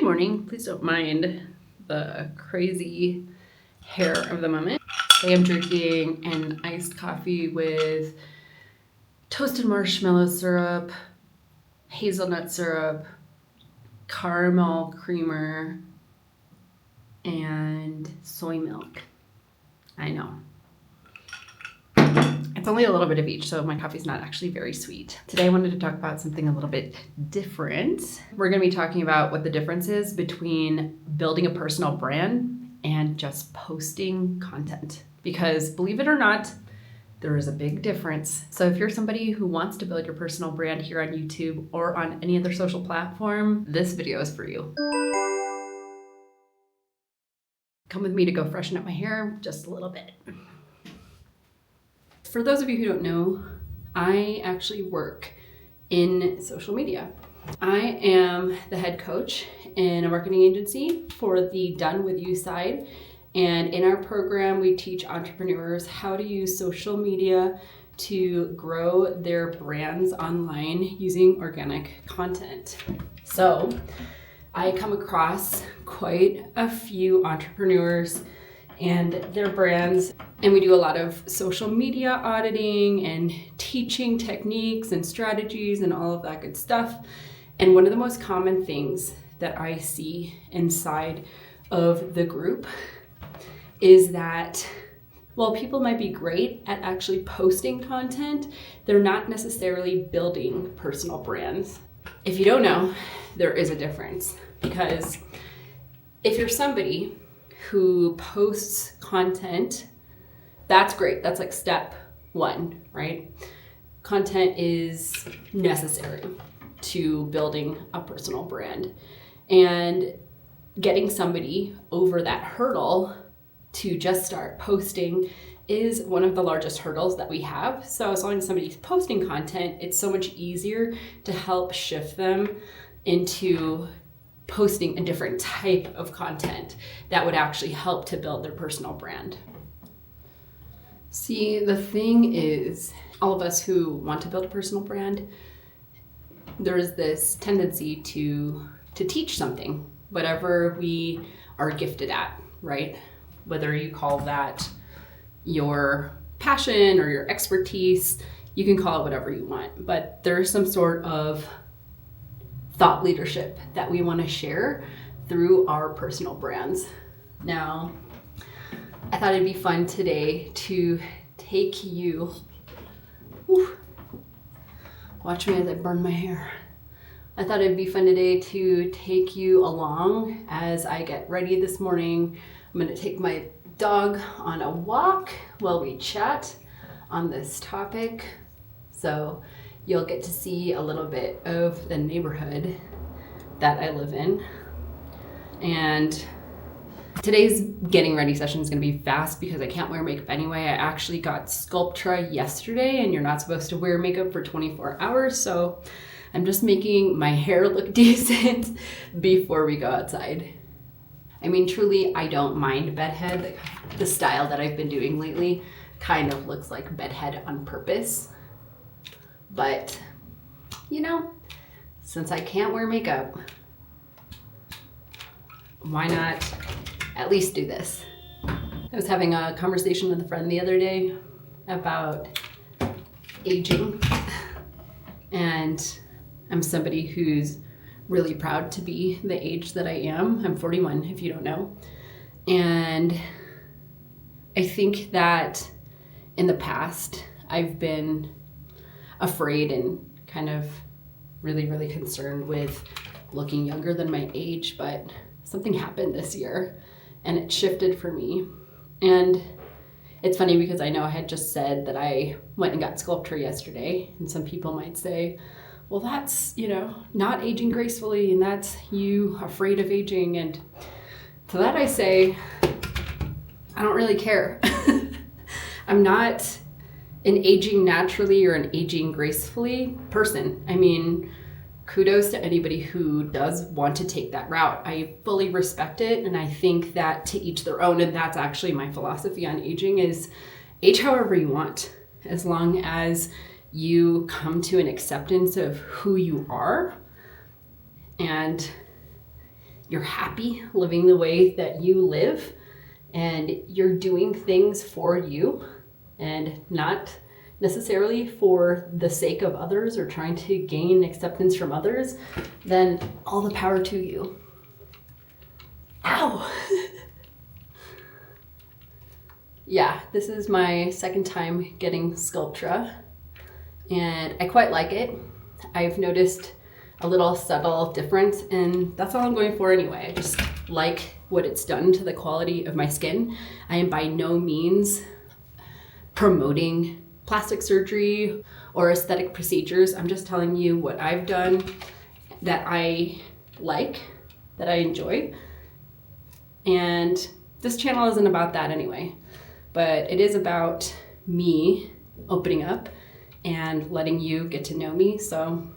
morning. Please don't mind the crazy hair of the moment. I am drinking an iced coffee with toasted marshmallow syrup, hazelnut syrup, caramel creamer, and soy milk. I know. It's only a little bit of each, so my coffee's not actually very sweet. Today I wanted to talk about something a little bit different. We're going to be talking about what the difference is between building a personal brand and just posting content. Because believe it or not, there is a big difference. So if you're somebody who wants to build your personal brand here on YouTube or on any other social platform, this video is for you. Come with me to go freshen up my hair just a little bit. For those of you who don't know, I actually work in social media. I am the head coach in a marketing agency for the Done With You side. And in our program, we teach entrepreneurs how to use social media to grow their brands online using organic content. So I come across quite a few entrepreneurs and their brands, and we do a lot of social media auditing and teaching techniques and strategies and all of that good stuff. And one of the most common things that I see inside of the group is that while people might be great at actually posting content, they're not necessarily building personal brands. If you don't know, there is a difference, because if you're somebody who posts content, that's great. That's like step one, right? Content is necessary to building a personal brand, and getting somebody over that hurdle to just start posting is one of the largest hurdles that we have. So as long as somebody's posting content, it's so much easier to help shift them into posting a different type of content that would actually help to build their personal brand. See, the thing is, all of us who want to build a personal brand, there's this tendency to teach something, whatever we are gifted at, right? Whether you call that your passion or your expertise, you can call it whatever you want, but there's some sort of thought leadership that we want to share through our personal brands. Now, I thought it'd be fun today to take you, watch me as I burn my hair. I thought it'd be fun today to take you along as I get ready this morning. I'm gonna take my dog on a walk while we chat on this topic. So you'll get to see a little bit of the neighborhood that I live in. And today's getting ready session is gonna be fast because I can't wear makeup anyway. I actually got Sculptra yesterday, and you're not supposed to wear makeup for 24 hours. So I'm just making my hair look decent before we go outside. I mean, truly, I don't mind bedhead. The style that I've been doing lately kind of looks like bedhead on purpose. But, you know, since I can't wear makeup, why not at least do this? I was having a conversation with a friend the other day about aging, and I'm somebody who's really proud to be the age that I am. I'm 41, if you don't know. And I think that in the past, I've been afraid and kind of really concerned with looking younger than my age, but something happened this year and it shifted for me. And it's funny because I know I had just said that I went and got Sculptra yesterday, and some people might say, well, that's, not aging gracefully, and that's you afraid of aging. And to that I say, I don't really care. I'm not an aging naturally or an aging gracefully person. I mean, kudos to anybody who does want to take that route. I fully respect it, and I think that to each their own, and that's actually my philosophy on aging is age however you want, as long as you come to an acceptance of who you are. And you're happy living the way that you live and you're doing things for you and not necessarily for the sake of others or trying to gain acceptance from others, then all the power to you. Ow! Yeah, this is my second time getting Sculptra, and I quite like it. I've noticed a little subtle difference, and that's all I'm going for anyway. I just like what it's done to the quality of my skin. I am by no means promoting plastic surgery or aesthetic procedures. I'm just telling you what I've done that I like, that I enjoy. And this channel isn't about that anyway, but it is about me opening up and letting you get to know me. So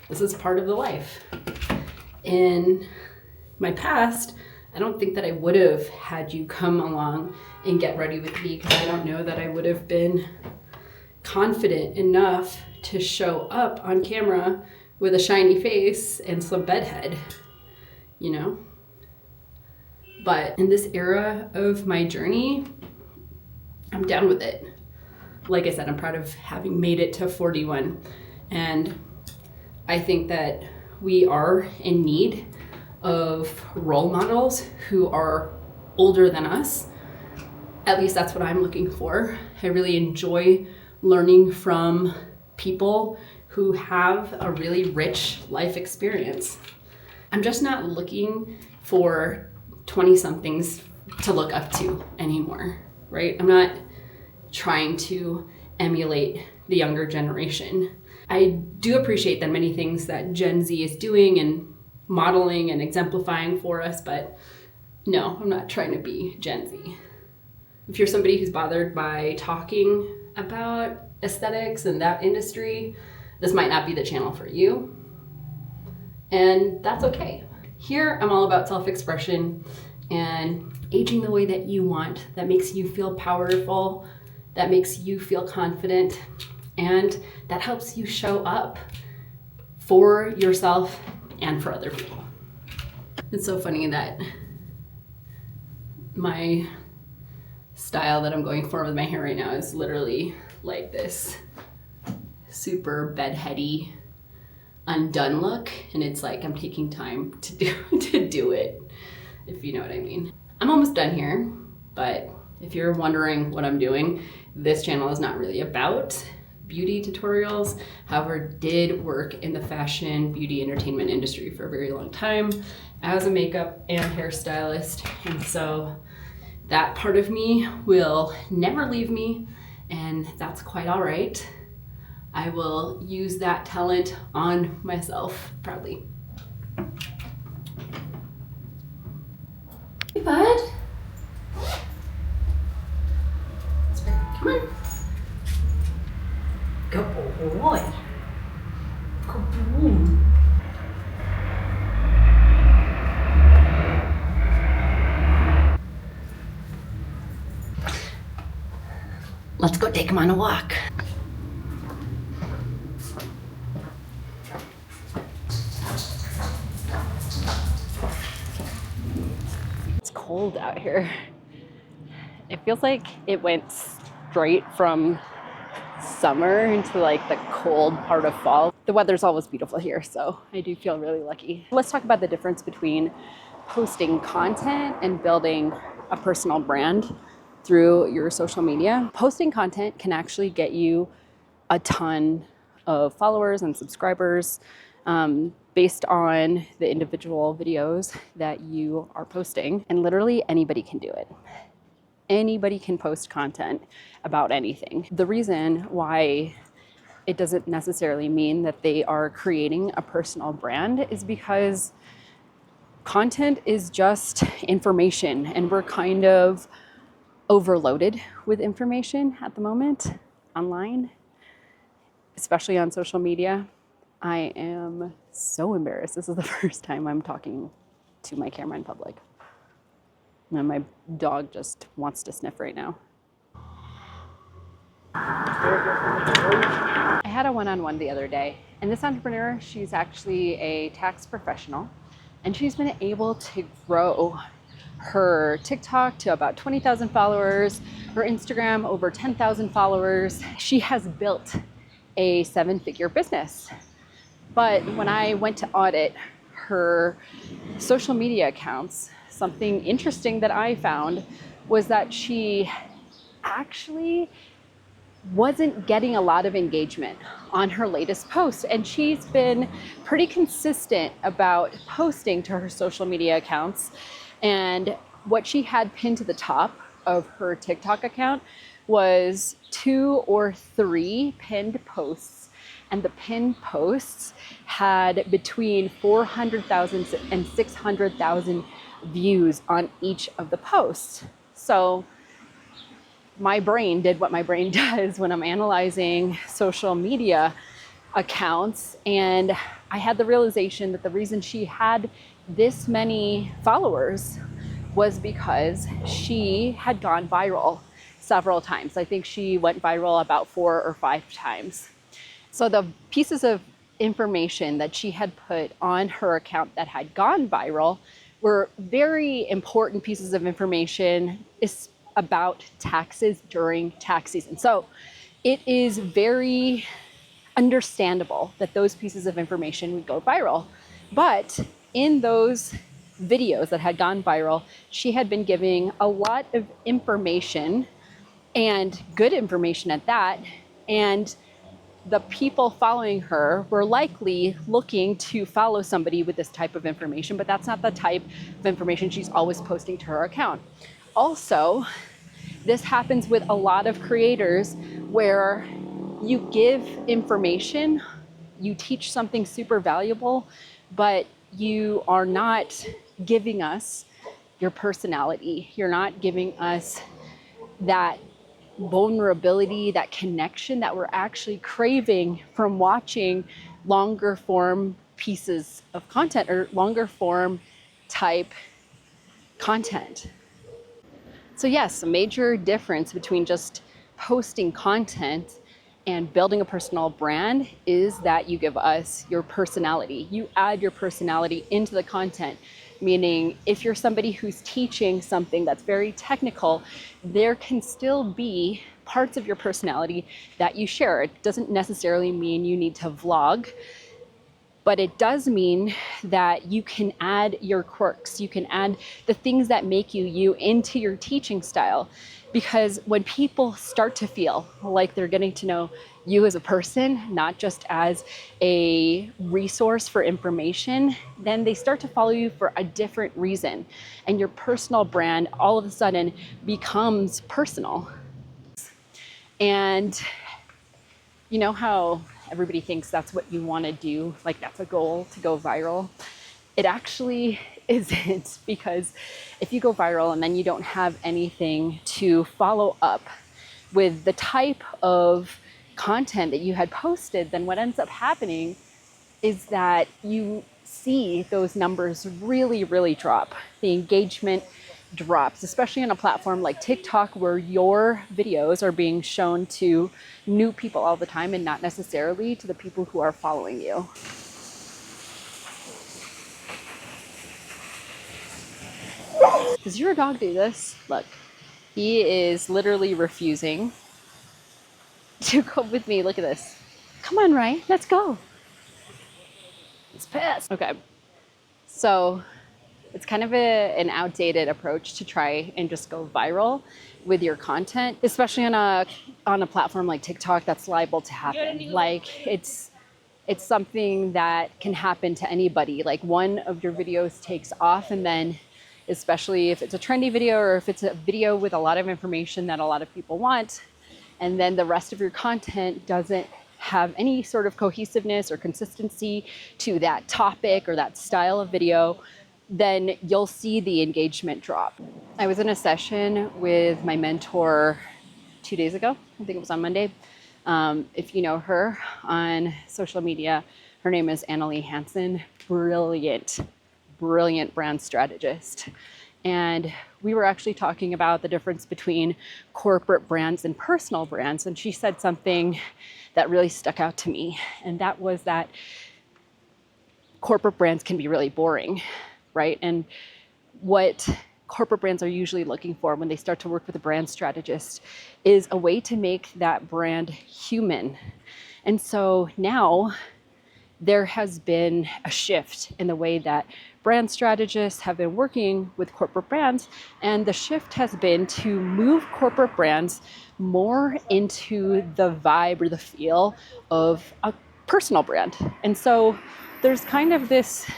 this is part of the life. In my past, I don't think that I would have had you come along and get ready with me, because I don't know that I would have been confident enough to show up on camera with a shiny face and some bedhead, you know? But in this era of my journey, I'm down with it. Like I said, I'm proud of having made it to 41. And I think that we are in need of role models who are older than us. At least that's what I'm looking for. I really enjoy learning from people who have a really rich life experience. I'm just not looking for 20-somethings to look up to anymore, right? I'm not trying to emulate the younger generation. I do appreciate that many things that Gen Z is doing and modeling and exemplifying for us, but no, I'm not trying to be Gen Z. If you're somebody who's bothered by talking about aesthetics and that industry, this might not be the channel for you. And that's okay. Here, I'm all about self-expression and aging the way that you want, that makes you feel powerful, that makes you feel confident, and that helps you show up for yourself and for other people. It's so funny that my style that I'm going for with my hair right now is literally like this super bedheady, undone look, and it's like I'm taking time to do it, if you know what I mean. I'm almost done here, but if you're wondering what I'm doing, this channel is not really about beauty tutorials. However, did work in the fashion, beauty, entertainment industry for a very long time as a makeup and hairstylist, and so that part of me will never leave me, and that's quite all right. I will use that talent on myself proudly. Hey, bud. Come on. Good boy. Good boy. Let's go take him on a walk. It's cold out here. It feels like it went straight from summer into like the cold part of fall. The weather's always beautiful here, so I do feel really lucky. Let's talk about the difference between posting content and building a personal brand through your social media. Posting content can actually get you a ton of followers and subscribers based on the individual videos that you are posting. And literally anybody can do it. Anybody can post content about anything. The reason why it doesn't necessarily mean that they are creating a personal brand is because content is just information, and we're kind of overloaded with information at the moment online, especially on social media. I am so embarrassed. This is the first time I'm talking to my camera in public. And my dog just wants to sniff right now. I had a one-on-one the other day, and this entrepreneur, she's actually a tax professional, And she's been able to grow her TikTok to about 20,000 followers, her Instagram over 10,000 followers. She has built a 7-figure business. But when I went to audit her social media accounts, something interesting that I found was that she actually wasn't getting a lot of engagement on her latest post. And she's been pretty consistent about posting to her social media accounts. And what she had pinned to the top of her TikTok account was 2 or 3 pinned posts. And the pinned posts had between 400,000 and 600,000 views on each of the posts. So my brain did what my brain does when I'm analyzing social media accounts. And I had the realization that the reason she had this many followers was because she had gone viral several times. I think she went viral about 4 or 5 times. So the pieces of information that she had put on her account that had gone viral were very important pieces of information about taxes during tax season. So it is very understandable that those pieces of information would go viral. But in those videos that had gone viral, she had been giving a lot of information, and good information at that. And the people following her were likely looking to follow somebody with this type of information, but that's not the type of information she's always posting to her account. Also, this happens with a lot of creators where you give information, you teach something super valuable, but you are not giving us your personality. You're not giving us that vulnerability, that connection that we're actually craving from watching longer form pieces of content or longer form type content. So yes, a major difference between just posting content and building a personal brand is that you give us your personality. You add your personality into the content, meaning if you're somebody who's teaching something that's very technical, there can still be parts of your personality that you share. It doesn't necessarily mean you need to vlog, but it does mean that you can add your quirks, you can add the things that make you you into your teaching style. Because when people start to feel like they're getting to know you as a person, not just as a resource for information, then they start to follow you for a different reason. And your personal brand all of a sudden becomes personal. And you know how everybody thinks that's what you want to do, like that's a goal to go viral? It actually isn't, because if you go viral and then you don't have anything to follow up with the type of content that you had posted, then what ends up happening is that you see those numbers really, really drop. The engagement drops, especially on a platform like TikTok, where your videos are being shown to new people all the time and not necessarily to the people who are following you. Does your dog do this? Look, he is literally refusing to go with me. Look at this. Come on, Ray, let's go. It's pissed. Okay, so it's kind of an outdated approach to try and just go viral with your content, especially on a platform like TikTok. That's liable to happen. Like it's something that can happen to anybody. Like one of your videos takes off, and then especially if it's a trendy video or if it's a video with a lot of information that a lot of people want, and then the rest of your content doesn't have any sort of cohesiveness or consistency to that topic or that style of video, then you'll see the engagement drop. I was in a session with my mentor 2 days ago. I think it was on Monday. If you know her on social media, her name is Annalie Hansen. Brilliant brand strategist. And we were actually talking about the difference between corporate brands and personal brands. And she said something that really stuck out to me. And that was that corporate brands can be really boring. right? And what corporate brands are usually looking for when they start to work with a brand strategist is a way to make that brand human. And so now there has been a shift in the way that brand strategists have been working with corporate brands. And the shift has been to move corporate brands more into the vibe or the feel of a personal brand. And so there's kind of this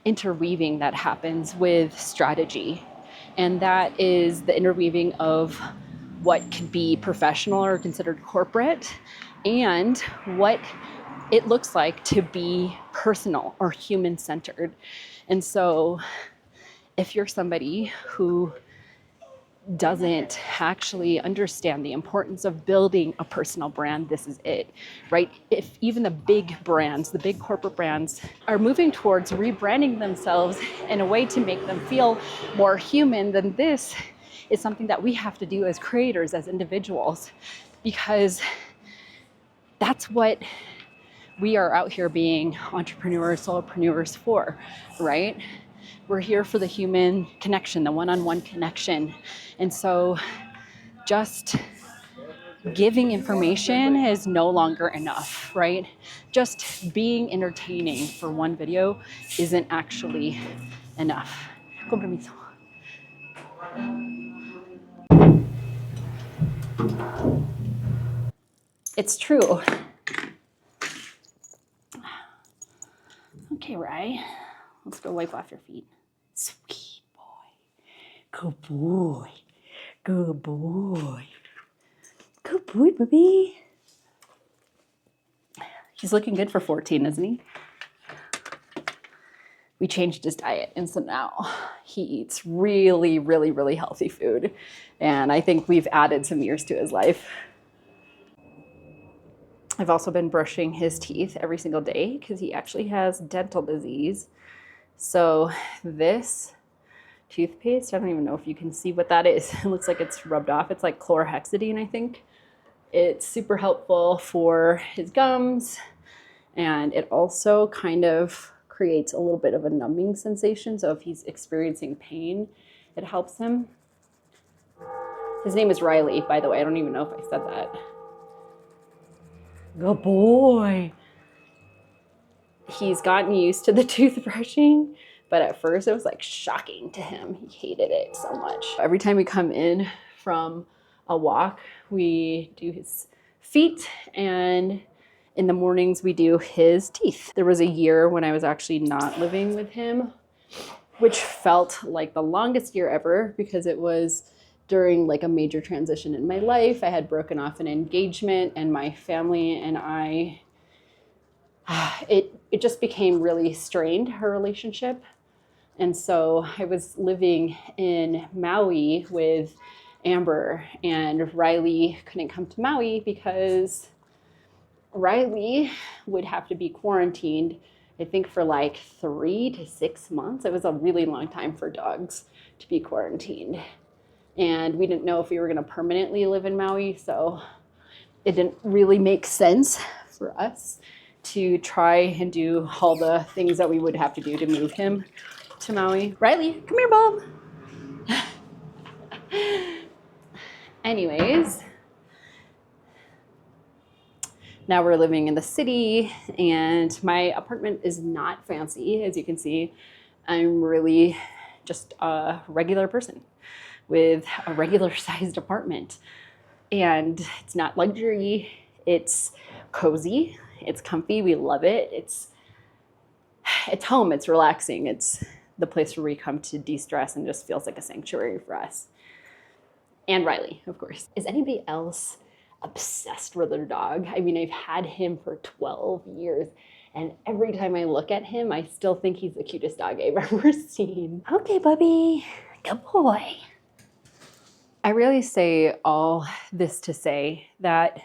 interweaving that happens with strategy. And that is the interweaving of what could be professional or considered corporate and what it looks like to be personal or human centered. And so if you're somebody who doesn't actually understand the importance of building a personal brand, this is it, right? If even the big brands, the big corporate brands are moving towards rebranding themselves in a way to make them feel more human, then this is something that we have to do as creators, as individuals, because that's what we are out here being entrepreneurs, solopreneurs for, right? We're here for the human connection, the one-on-one connection. And so just giving information is no longer enough, right? Just being entertaining for one video isn't actually enough. Compromiso. It's true. Okay, Rye, let's go wipe off your feet. Sweet boy. Good boy. Good boy. Good boy, baby. He's looking good for 14, isn't he? We changed his diet, and so now he eats really, really, really healthy food. And I think we've added some years to his life. I've also been brushing his teeth every single day because he actually has dental disease. So this toothpaste, I don't even know if you can see what that is. It looks like it's rubbed off. It's like chlorhexidine, I think. It's super helpful for his gums, and it also kind of creates a little bit of a numbing sensation. So if he's experiencing pain, it helps him. His name is Riley, by the way. I don't even know if I said that. Good boy. He's gotten used to the toothbrushing, but at first it was like shocking to him. He hated it so much. Every time we come in from a walk, we do his feet, and in the mornings we do his teeth. There was a year when I was actually not living with him, which felt like the longest year ever because it was during like a major transition in my life. I had broken off an engagement, and my family and I, it just became really strained, her relationship. And so I was living in Maui with Amber, and Riley couldn't come to Maui because Riley would have to be quarantined, I think, for like 3 to 6 months. It was a really long time for dogs to be quarantined. And we didn't know if we were going to permanently live in Maui, so it didn't really make sense for us to try and do all the things that we would have to do to move him to Maui. Riley, come here, Bob. Anyways, now we're living in the city, and my apartment is not fancy. As you can see, I'm really just a regular person with a regular sized apartment. And it's not luxury, it's cozy, it's comfy, we love it. It's home, it's relaxing, it's the place where we come to de-stress, and just feels like a sanctuary for us. And Riley, of course. Is anybody else obsessed with their dog? I mean, I've had him for 12 years, and every time I look at him, I still think he's the cutest dog I've ever seen. Okay, Bubby, good boy. I really say all this to say that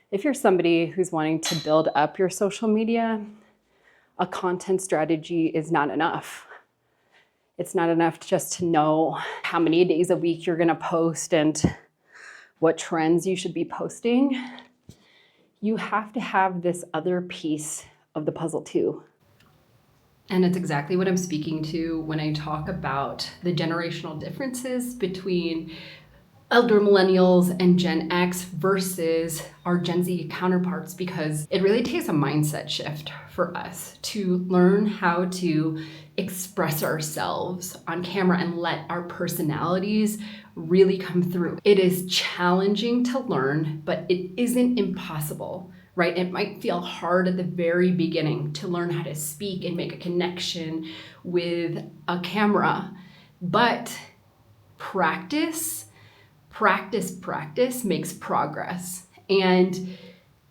if you're somebody who's wanting to build up your social media, a content strategy is not enough. It's not enough just to know how many days a week you're gonna post and what trends you should be posting. You have to have this other piece of the puzzle too. And it's exactly what I'm speaking to when I talk about the generational differences between elder millennials and Gen X versus our Gen Z counterparts, because it really takes a mindset shift for us to learn how to express ourselves on camera and let our personalities really come through. It is challenging to learn, but it isn't impossible, right? It might feel hard at the very beginning to learn how to speak and make a connection with a camera, but practice makes progress. And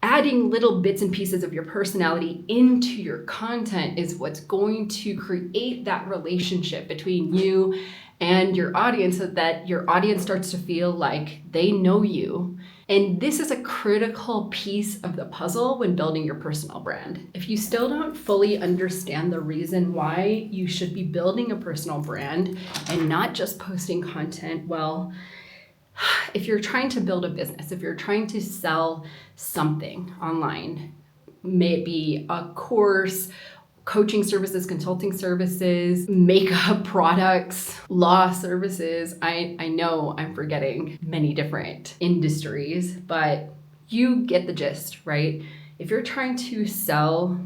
adding little bits and pieces of your personality into your content is what's going to create that relationship between you and your audience, so that your audience starts to feel like they know you. And this is a critical piece of the puzzle when building your personal brand. If you still don't fully understand the reason why you should be building a personal brand and not just posting content, well, if you're trying to build a business, if you're trying to sell something online, may it be a course, coaching services, consulting services, makeup products, law services. I know I'm forgetting many different industries, but you get the gist, right? If you're trying to sell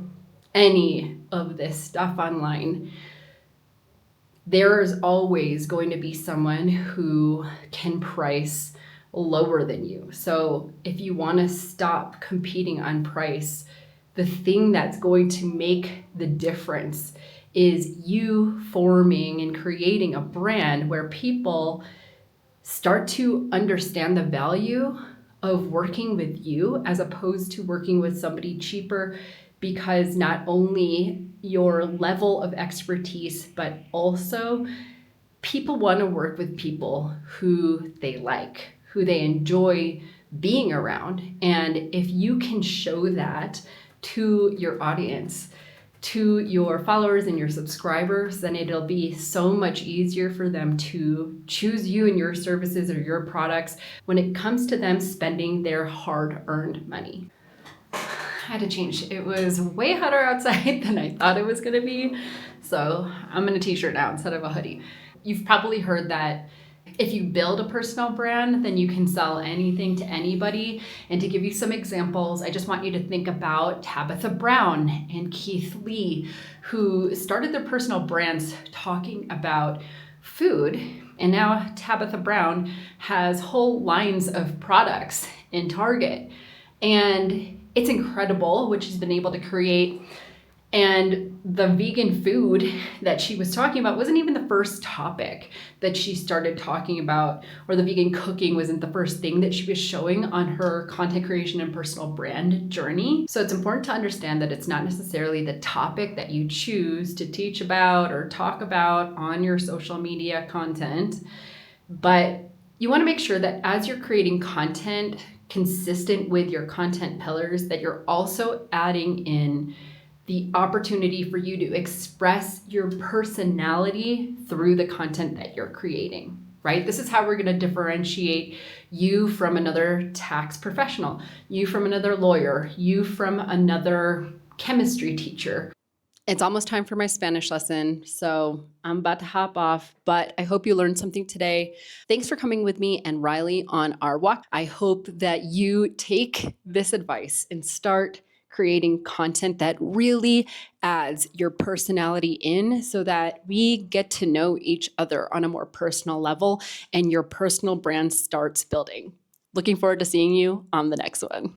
any of this stuff online, there is always going to be someone who can price lower than you. So if you want to stop competing on price, the thing that's going to make the difference is you forming and creating a brand where people start to understand the value of working with you as opposed to working with somebody cheaper, because not only your level of expertise, but also people want to work with people who they like, who they enjoy being around. And if you can show that to your audience, to your followers and your subscribers, then it'll be so much easier for them to choose you and your services or your products when it comes to them spending their hard-earned money. I had to change. It was way hotter outside than I thought it was going to be, so I'm in a t-shirt now instead of a hoodie. You've probably heard that if you build a personal brand, then you can sell anything to anybody. And to give you some examples, I just want you to think about Tabitha Brown and Keith Lee, who started their personal brands talking about food. And now Tabitha Brown has whole lines of products in Target. And it's incredible what she's been able to create. And the vegan food that she was talking about wasn't even the first topic that she started talking about, or the vegan cooking wasn't the first thing that she was showing on her content creation and personal brand journey. So it's important to understand that it's not necessarily the topic that you choose to teach about or talk about on your social media content, but you want to make sure that as you're creating content consistent with your content pillars, that you're also adding in the opportunity for you to express your personality through the content that you're creating, right? This is how we're going to differentiate you from another tax professional, you from another lawyer, you from another chemistry teacher. It's almost time for my Spanish lesson, so I'm about to hop off, but I hope you learned something today. Thanks for coming with me and Riley on our walk. I hope that you take this advice and start creating content that really adds your personality in, so that we get to know each other on a more personal level and your personal brand starts building. Looking forward to seeing you on the next one.